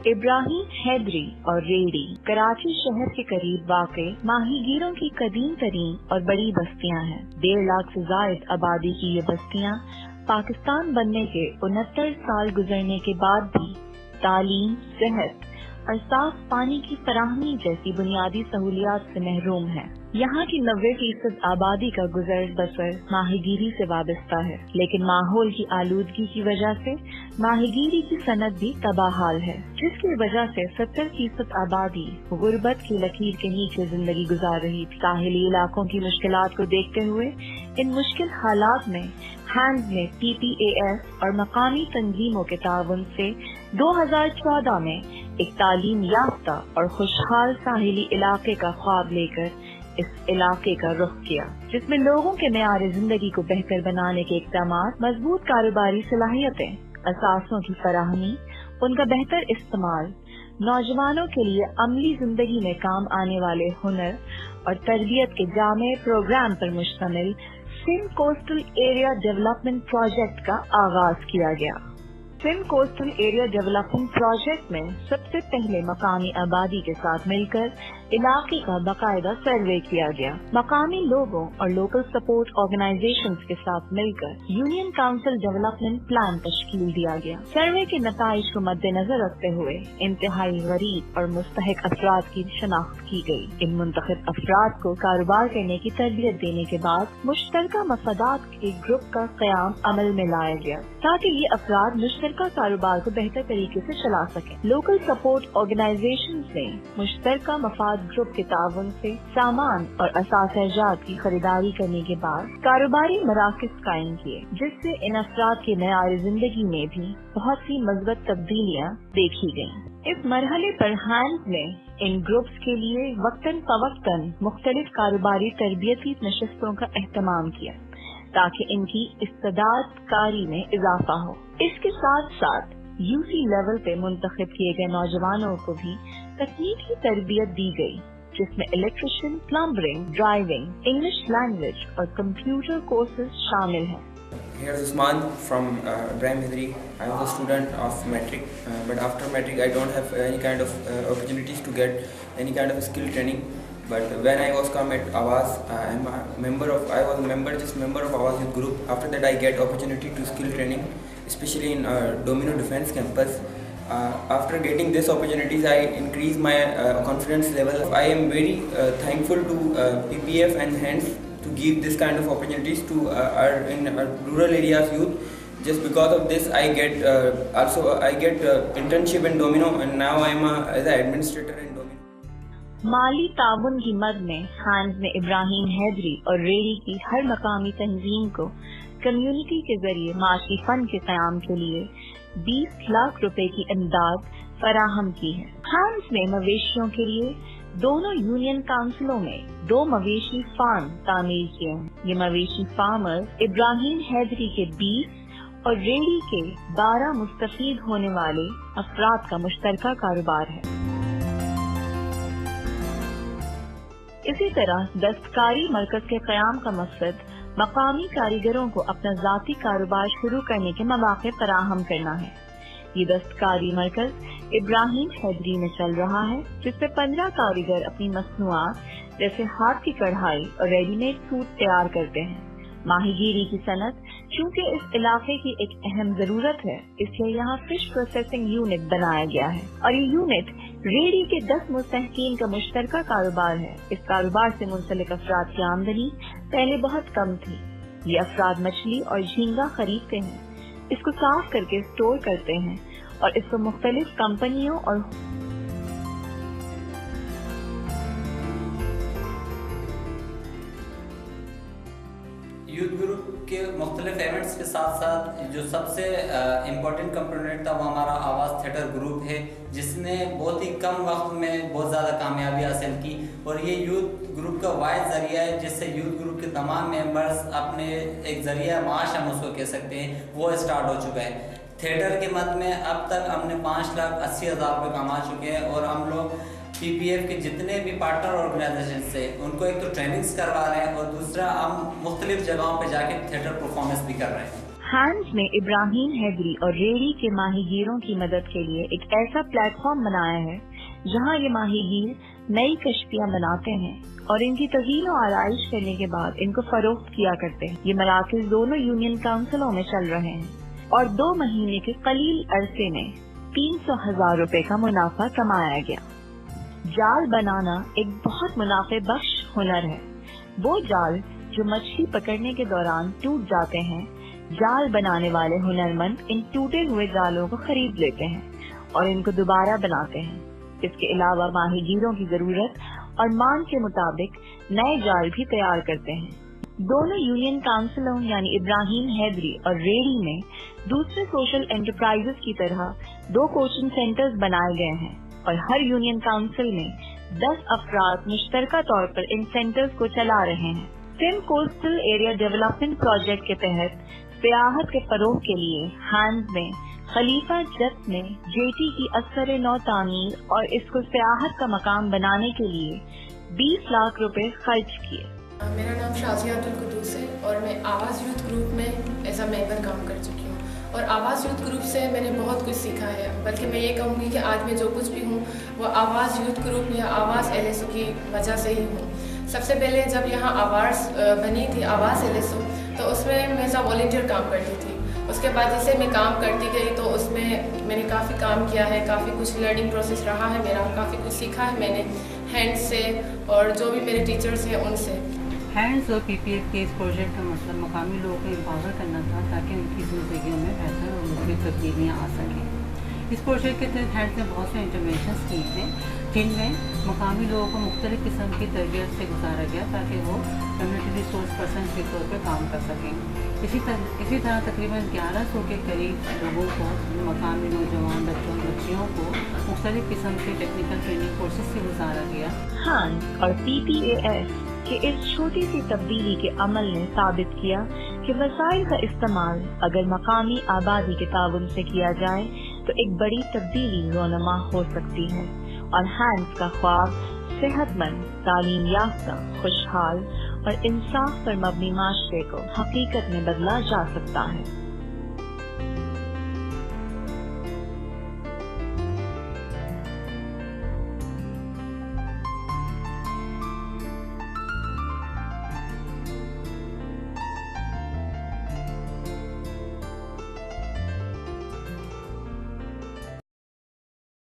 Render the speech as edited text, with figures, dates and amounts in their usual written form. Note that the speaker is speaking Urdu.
ابراہیم حیدری اور ریڑی کراچی شہر کے قریب واقع ماہی گیروں کی قدیم ترین اور بڑی بستیاں ہیں۔ 1.5 لاکھ سے زائد آبادی کی یہ بستیاں پاکستان بننے کے 69 سال گزرنے کے بعد بھی تعلیم، صحت اور صاف پانی کی فراہمی جیسی بنیادی سہولیات سے محروم ہے۔ یہاں کی 90% آبادی کا گزر بسر ماہی گیری سے وابستہ ہے، لیکن ماحول کی آلودگی کی وجہ سے ماہی گیری کی صنعت بھی تباہ حال ہے، جس کی وجہ سے 70% آبادی غربت کی لکیر کے نیچے زندگی گزار رہی تھی۔ ساحلی علاقوں کی مشکلات کو دیکھتے ہوئے ان مشکل حالات میں ہینڈز نے PPAS اور مقامی تنظیموں کے تعاون سے 2014 میں ایک تعلیم یافتہ اور خوشحال ساحلی علاقے کا خواب لے کر اس علاقے کا رخ کیا، جس میں لوگوں کے معیار زندگی کو بہتر بنانے کے اقدامات، مضبوط کاروباری صلاحیتیں، اثاثوں کی فراہمی، ان کا بہتر استعمال، نوجوانوں کے لیے عملی زندگی میں کام آنے والے ہنر اور تربیت کے جامع پروگرام پر مشتمل Sindh coastal area development project کا آغاز کیا گیا۔ Sindh coastal area development project میں سب سے پہلے مقامی آبادی کے ساتھ مل کر علاقے کا باقاعدہ سروے کیا گیا۔ مقامی لوگوں اور لوکل سپورٹ آرگنائزیشنز کے ساتھ مل کر یونین کاؤنسل ڈیولپمنٹ پلان تشکیل دیا گیا۔ سروے کے نتائج کو مد نظر رکھتے ہوئے انتہائی غریب اور مستحق افراد کی شناخت کی گئی۔ ان منتخب افراد کو کاروبار کرنے کی تربیت دینے کے بعد مشترکہ مفادات کے گروپ کا قیام عمل میں لایا گیا تاکہ یہ افراد مشترکہ کاروبار کو بہتر طریقے سے چلا سکیں۔ لوکل سپورٹ آرگنائزیشنز نے مشترکہ مفاد گروپ کے تعاون سے سامان اور اثاثہ جات کی خریداری کرنے کے بعد کاروباری مراکز قائم کیے، جس سے ان افراد کے معیار زندگی میں بھی بہت سی مثبت تبدیلیاں دیکھی گئیں۔ اس مرحلے پر ہینڈز نے ان گروپس کے لیے وقتاً فوقتاً مختلف کاروباری تربیتی نشستوں کا اہتمام کیا تاکہ ان کی استعداد کاری میں اضافہ ہو۔ اس کے ساتھ ساتھ UC لیول پہ منتخب کیے گئے نوجوانوں کو بھی تکنیکی تربیت دی گئی، جس میں electrician, plumbing, driving, English language اور کمپیوٹر کورسز شامل ہیں۔ Here's Usman from Ibrahim Hidri. I was a student of metric, but after metric I don't have any kind of opportunities to get any kind of skill training. But when I was come at Awas, I was a member of Awas youth group. After that I get opportunity to skill training, especially in Domino Defense campus. After getting this opportunities, I increase my confidence level. I am very thankful to PPF and HANDS to give this kind of opportunities to our rural areas youth. Just because of this, I get internship in Domino, and now I am as an administrator in Domino. مالی تعاون کی مد میں ہینڈز نے ابراہیم حیدری اور ریڑی کی ہر مقامی تنظیم کو کمیونٹی کے ذریعے معاشی فنڈ کے قیام کے لیے 20 لاکھ روپے کی امداد فراہم کی ہے۔ ہینڈز نے مویشیوں کے لیے دونوں یونین کاؤنسلوں میں 2 مویشی فارم تعمیر کیے ہیں۔ یہ مویشی فارمرز ابراہیم حیدری کے 20 اور ریڑی کے 12 مستفید ہونے والے افراد کا مشترکہ کاروبار ہے۔ اسی طرح دستکاری مرکز کے قیام کا مقصد مقامی کاریگروں کو اپنا ذاتی کاروبار شروع کرنے کے مواقع فراہم کرنا ہے۔ یہ دستکاری مرکز ابراہیم حیدری میں چل رہا ہے، جس میں 15 کاریگر اپنی مصنوعات جیسے ہاتھ کی کڑھائی اور ریڈی میڈ سوٹ تیار کرتے ہیں۔ ماہی گیری کی صنعت چونکہ اس علاقے کی ایک اہم ضرورت ہے، اس لیے یہاں فش پروسیسنگ یونٹ بنایا گیا ہے، اور یہ یونٹ ریڑی کے 10 مستحقین کا مشترکہ کاروبار ہے۔ اس کاروبار سے منسلک افراد کی آمدنی پہلے بہت کم تھی۔ یہ افراد مچھلی اور جھینگا خریدتے ہیں، اس کو صاف کر کے اسٹور کرتے ہیں اور اس کو مختلف کمپنیوں اور یوتھ گروپ کے مختلف ایونٹس کے ساتھ ساتھ جو سب سے امپورٹنٹ کمپوننٹ تھا وہ ہمارا آواز تھیٹر گروپ ہے، جس نے بہت ہی کم وقت میں بہت زیادہ کامیابی حاصل کی، اور یہ یوتھ گروپ کا واحد ذریعہ ہے جس سے یوتھ گروپ کے تمام ممبرز اپنے ایک ذریعہ معاش ہم اس کو کہہ سکتے ہیں وہ اسٹارٹ ہو چکا ہے۔ تھیٹر کے مد میں اب تک ہم نے 5,80,000 روپے کما چکے ہیں، اور ہم لوگ PPF کے جتنے بھی پارٹنر آرگنائزیشن سے ان کو ایک تو ٹریننگز کروا رہے ہیں، اور دوسرا ہم مختلف جگہوں پہ جا کے تھیٹر پرفارمنس بھی کر رہے ہیں۔ ہینڈز نے ابراہیم حیدری اور ریڑی کے ماہی گیروں کی مدد کے لیے ایک ایسا پلیٹ فارم بنایا ہے جہاں یہ ماہی گیر نئی کشتیاں بناتے ہیں اور ان کی تزئین و آرائش کرنے کے بعد ان کو فروخت کیا کرتے ہیں. یہ مراکز دونوں یونین کاؤنسلوں میں چل رہے ہیں اور 2 مہینے کے قلیل عرصے میں 300,000 روپے کا منافع کمایا گیا. جال بنانا ایک بہت منافع بخش ہنر ہے. وہ جال جو مچھلی پکڑنے کے دوران ٹوٹ جاتے ہیں، جال بنانے والے ہنرمند ان ٹوٹے ہوئے جالوں کو خرید لیتے ہیں اور ان کو دوبارہ بناتے ہیں. اس کے علاوہ ماہی گیروں کی ضرورت اور مانگ کے مطابق نئے جال بھی تیار کرتے ہیں. دونوں یونین کاؤنسلوں یعنی ابراہیم حیدری اور ریڑی میں دوسرے سوشل انٹرپرائزز کی طرح 2 کوچنگ سینٹرز بنائے گئے ہیں اور ہر یونین کاؤنسل میں 10 افراد مشترکہ طور پر ان سینٹرز کو چلا رہے ہیں. Sindh coastal area development project کے تحت سیاحت کے فروغ کے لیے ہینڈز نے خلیفہ جت میں جیٹی کی اثر نو تعمیر اور اس کو سیاحت کا مقام بنانے کے لیے 20 لاکھ روپے خرچ کیے. میرا نام شازیہ عبدالقدوس ہے اور میں آواز یوتھ گروپ میں ایز اے ممبر کام کر چکی ہوں اور آواز یوتھ گروپ سے میں نے بہت کچھ سیکھا ہے. بلکہ میں یہ کہوں گی کہ آج میں جو کچھ بھی ہوں وہ آواز یوتھ گروپ یا آواز LSO کی وجہ سے ہی ہوں. سب سے پہلے جب یہاں آواز بنی تھی آواز LSO تو اس میں میں ایز اے والنٹیئر کام کرتی تھی. اس کے بعد جیسے میں کام کرتی گئی تو اس میں نے کافی کام کیا ہے, کافی کچھ لرننگ پروسیس رہا ہے میرا, کافی کچھ سیکھا ہے میں نے ہینڈ سے اور جو بھی میرے ٹیچرز ہیں ان سے. ہینڈز اور PPF کے اس پروجیکٹ کا مقصد مقامی لوگوں کو امپاور کرنا تھا تاکہ ان کی زندگیوں میں بہتر اور مثبت تبدیلیاں آ سکیں. اس پروجیکٹ کے تحت ہینڈز نے بہت سے انٹرونشنز کیے ہیں جن میں مقامی لوگوں کو مختلف قسم کی تربیت سے گزارا گیا تاکہ وہ کمیونٹی ریسورس پرسن کے طور پر کام کر سکیں. اسی طرح تقریباً 1100 کے قریب لوگوں کو مقامی نوجوان بچوں بچیوں کو مختلف قسم کے ٹیکنیکل ٹریننگ کورسز سے گزارا گیا. ہینڈز اور PPAS کہ اس چھوٹی سی تبدیلی کے عمل نے ثابت کیا کہ وسائل کا استعمال اگر مقامی آبادی کے تعاون سے کیا جائے تو ایک بڑی تبدیلی رونما ہو سکتی ہے اور ہینڈز کا خواب صحت مند, تعلیم یافتہ, خوشحال اور انصاف پر مبنی معاشرے کو حقیقت میں بدلا جا سکتا ہے.